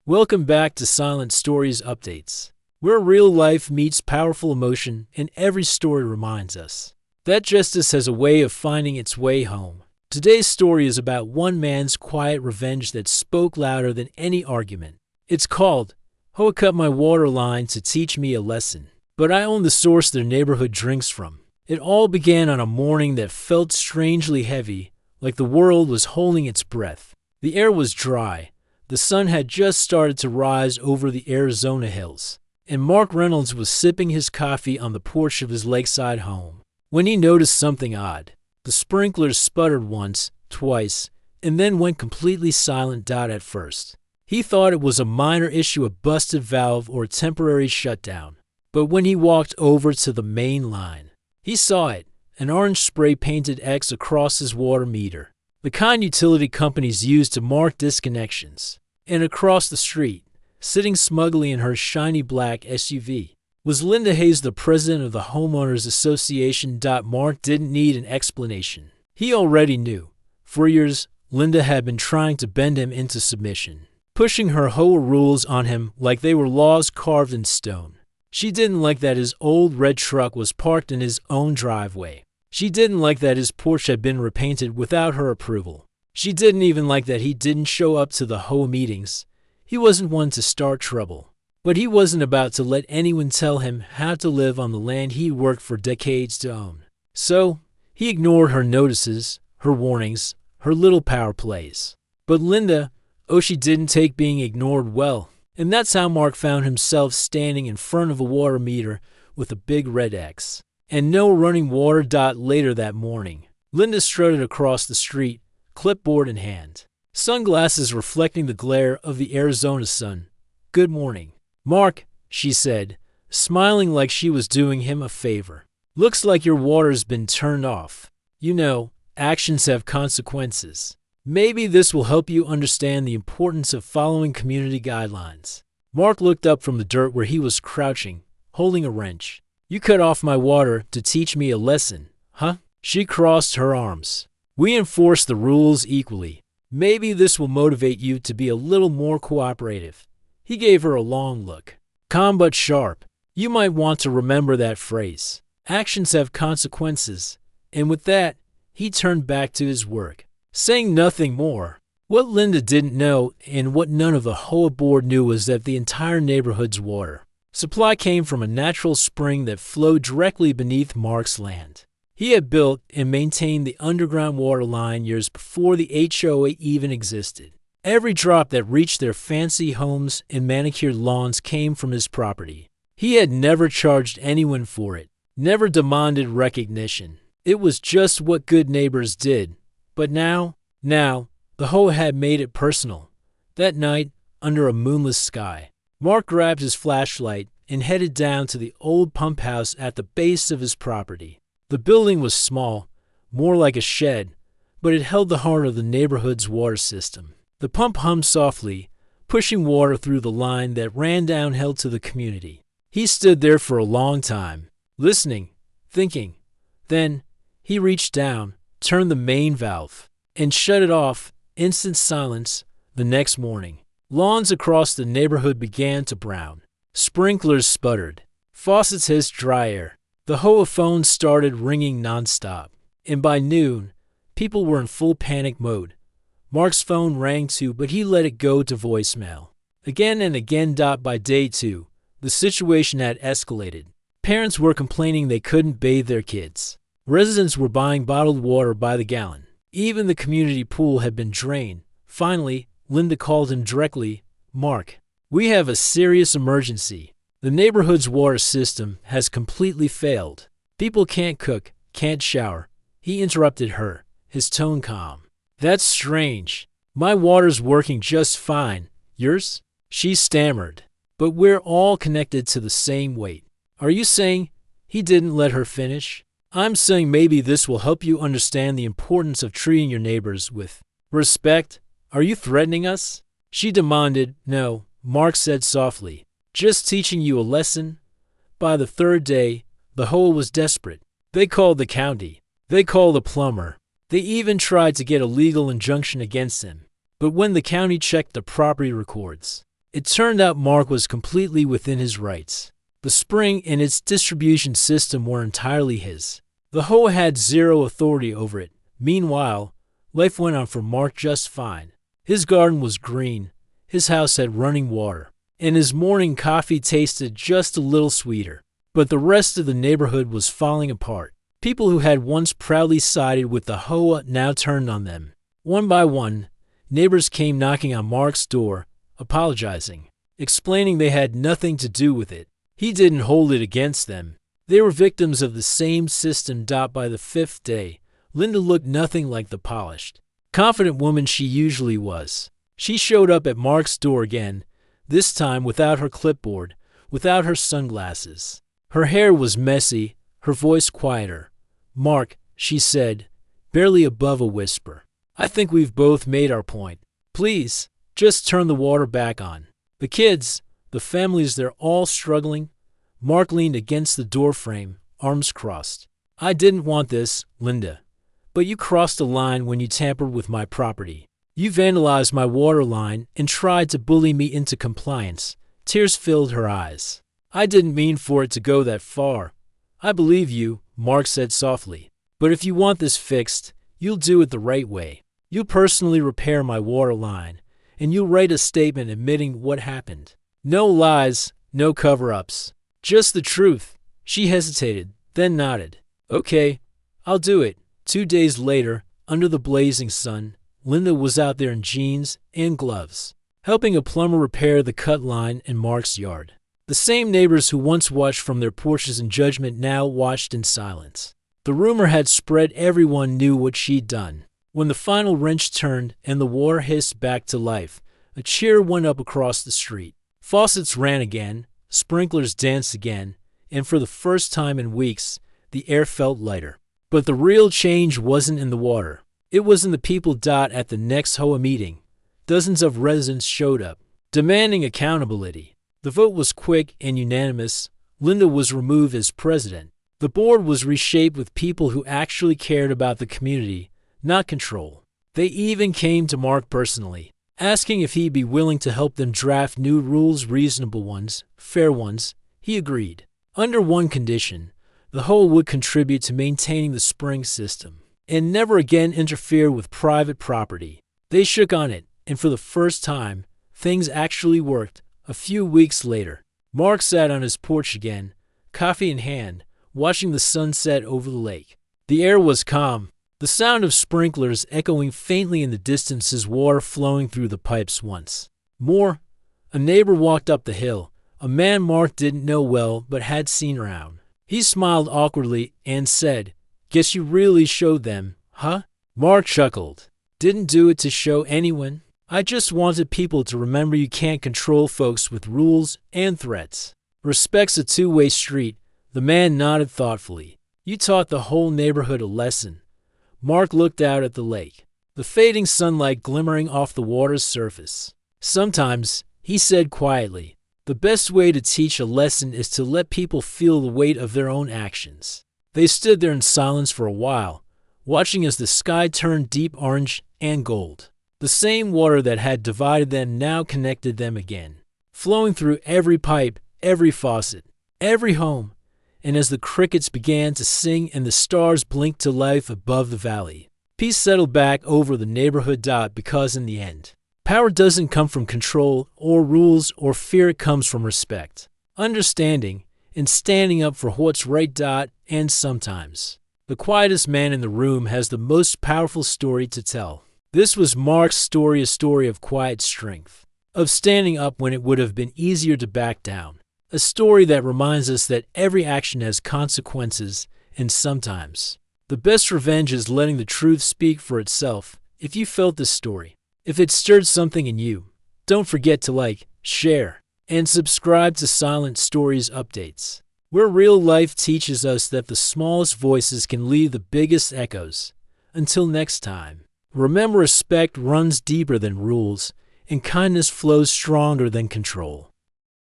Welcome back to Silent Stories Updates, where real life meets powerful emotion and every story reminds us that justice has a way of finding its way home. Today's story is about one man's quiet revenge that spoke louder than any argument. It's called, "HOA Cut My Water Line to Teach Me a Lesson, but I own the source their neighborhood drinks from." It all began on a morning that felt strangely heavy, like the world was holding its breath. The air was dry. The sun had just started to rise over the Arizona hills, and Mark Reynolds was sipping his coffee on the porch of his lakeside home when he noticed something odd. The sprinklers sputtered once, twice, and then went completely silent. At first, he thought it was a minor issue, a busted valve or a temporary shutdown. But when he walked over to the main line, he saw it, an orange spray-painted X across his water meter, the kind utility companies use to mark disconnections. And across the street, sitting smugly in her shiny black SUV, was Linda Hayes, the president of the Homeowners Association. Mark didn't need an explanation. He already knew. For years, Linda had been trying to bend him into submission, pushing her HOA rules on him like they were laws carved in stone. She didn't like that his old red truck was parked in his own driveway. She didn't like that his porch had been repainted without her approval. She didn't even like that he didn't show up to the HOA meetings. He wasn't one to start trouble. But he wasn't about to let anyone tell him how to live on the land he worked for decades to own. So, he ignored her notices, her warnings, her little power plays. But Linda, she didn't take being ignored well. And that's how Mark found himself standing in front of a water meter with a big red X. And no running water. Later that morning, Linda strutted across the street, clipboard in hand, sunglasses reflecting the glare of the Arizona sun. "Good morning, Mark," she said, smiling like she was doing him a favor. "Looks like your water's been turned off. You know, actions have consequences. Maybe this will help you understand the importance of following community guidelines." Mark looked up from the dirt where he was crouching, holding a wrench. "You cut off my water to teach me a lesson, huh?" She crossed her arms. "We enforce the rules equally. Maybe this will motivate you to be a little more cooperative." He gave her a long look. "Calm but sharp. You might want to remember that phrase. Actions have consequences." And with that, he turned back to his work, saying nothing more. What Linda didn't know, and what none of the HOA board knew, was that the entire neighborhood's water supply came from a natural spring that flowed directly beneath Mark's land. He had built and maintained the underground water line years before the HOA even existed. Every drop that reached their fancy homes and manicured lawns came from his property. He had never charged anyone for it, never demanded recognition. It was just what good neighbors did. But now, the HOA had made it personal. That night, under a moonless sky, Mark grabbed his flashlight and headed down to the old pump house at the base of his property. The building was small, more like a shed, but it held the heart of the neighborhood's water system. The pump hummed softly, pushing water through the line that ran downhill to the community. He stood there for a long time, listening, thinking. Then, he reached down, turned the main valve, and shut it off. Instant silence. The next morning, lawns across the neighborhood began to brown. Sprinklers sputtered. Faucets hissed dry air. The HOA phone started ringing nonstop. And by noon, people were in full panic mode. Mark's phone rang too, but he let it go to voicemail. Again and again. By day 2, the situation had escalated. Parents were complaining they couldn't bathe their kids. Residents were buying bottled water by the gallon. Even the community pool had been drained. Finally, Linda called him directly. "Mark, we have a serious emergency. The neighborhood's water system has completely failed. People can't cook, can't shower." He interrupted her, his tone calm. "That's strange. My water's working just fine. Yours?" She stammered. "But we're all connected to the same weight." "Are you saying—" He didn't let her finish. "I'm saying maybe this will help you understand the importance of treating your neighbors with respect. Are you threatening us?" She demanded. "No," Mark said softly. "Just teaching you a lesson." By the third day, the HOA was desperate. They called the county. They called a plumber. They even tried to get a legal injunction against him. But when the county checked the property records, It turned out Mark was completely within his rights. The spring and its distribution system were entirely his. The HOA had zero authority over it. Meanwhile, life went on for Mark just fine. His garden was green, his house had running water, and his morning coffee tasted just a little sweeter. But the rest of the neighborhood was falling apart. People who had once proudly sided with the HOA now turned on them. One by one, neighbors came knocking on Mark's door, apologizing, explaining they had nothing to do with it. He didn't hold it against them. They were victims of the same system. By the fifth day, Linda looked nothing like the polished, confident woman she usually was. She showed up at Mark's door again, this time without her clipboard, without her sunglasses. Her hair was messy, her voice quieter. "Mark," she said, barely above a whisper, "I think we've both made our point. Please, just turn the water back on. The kids, the families, they're all struggling." Mark leaned against the doorframe, arms crossed. "I didn't want this, Linda. But you crossed a line when you tampered with my property. You vandalized my water line and tried to bully me into compliance." Tears filled her eyes. "I didn't mean for it to go that far." "I believe you," Mark said softly. "But if you want this fixed, you'll do it the right way. You'll personally repair my water line, and you'll write a statement admitting what happened. No lies, no cover-ups. Just the truth." She hesitated, then nodded. "Okay, I'll do it." 2 days later, under the blazing sun, Linda was out there in jeans and gloves, helping a plumber repair the cut line in Mark's yard. The same neighbors who once watched from their porches in judgment now watched in silence. The rumor had spread. Everyone knew what she'd done. When the final wrench turned and the water hissed back to life, a cheer went up across the street. Faucets ran again, sprinklers danced again, and for the first time in weeks, the air felt lighter. But the real change wasn't in the water. It was in the people. At the next HOA meeting, dozens of residents showed up, demanding accountability. The vote was quick and unanimous. Linda was removed as president. The board was reshaped with people who actually cared about the community, not control. They even came to Mark personally, asking if he'd be willing to help them draft new rules, reasonable ones, fair ones. He agreed. Under one condition: the HOA would contribute to maintaining the spring system and never again interfere with private property. They shook on it, and for the first time, things actually worked. A few weeks later, Mark sat on his porch again, coffee in hand, watching the sunset over the lake. The air was calm, the sound of sprinklers echoing faintly in the distance as water flowing through the pipes. Once more, a neighbor walked up the hill, a man Mark didn't know well but had seen around. He smiled awkwardly and said, "Guess you really showed them, huh?" Mark chuckled. "Didn't do it to show anyone. I just wanted people to remember you can't control folks with rules and threats. Respect's a two-way street." The man nodded thoughtfully. "You taught the whole neighborhood a lesson." Mark looked out at the lake, the fading sunlight glimmering off the water's surface. "Sometimes," he said quietly, "the best way to teach a lesson is to let people feel the weight of their own actions." They stood there in silence for a while, watching as the sky turned deep orange and gold. The same water that had divided them now connected them again, flowing through every pipe, every faucet, every home. And as the crickets began to sing and the stars blinked to life above the valley, peace settled back over the neighborhood. Because in the end, power doesn't come from control or rules or fear. It comes from respect, understanding, and standing up for what's right. And sometimes, the quietest man in the room has the most powerful story to tell. This was Mark's story, a story of quiet strength, of standing up when it would have been easier to back down. A story that reminds us that every action has consequences, and sometimes the best revenge is letting the truth speak for itself. If you felt this story, if it stirred something in you, don't forget to like, share, and subscribe to Silent Stories Updates, where real life teaches us that the smallest voices can leave the biggest echoes. Until next time, remember, respect runs deeper than rules, and kindness flows stronger than control.